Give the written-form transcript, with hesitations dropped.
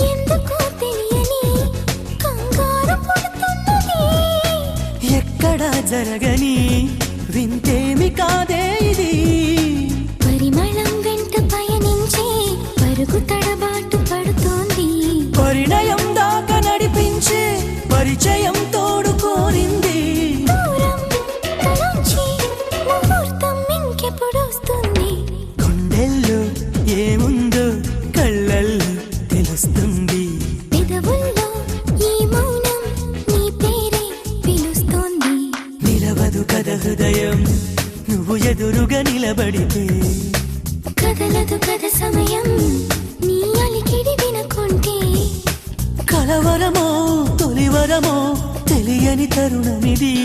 ఎందుకో తెలియని కంగారు పుడుతున్నది, ఎక్కడా జరగని వింతేమి కాదే ఇది. పరిమళం వెంట పయనించే పరుగు తడబాటు పడుతోంది, పరిణయం దాకా నడిపించే పరిచయం తోడు కోరింది. దూరం తలొంచి ముహూర్తం ఇంకెప్పుడొస్తుంది, గుండెల్లో ఏముందో కళ్ళల్లో తెలుస్తుంది. పెదవుల్లో ఈ మౌనం నీ పేరే పిలుస్తోంది. నిలవదు కథ హృదయం నువ్వు ఎదురుగా నిలబడితే, కదలదు కథ సమయం నీ అలికిడి వినకుంటే. కలవరమో తొలివరమో తెలియని తరుణమిది.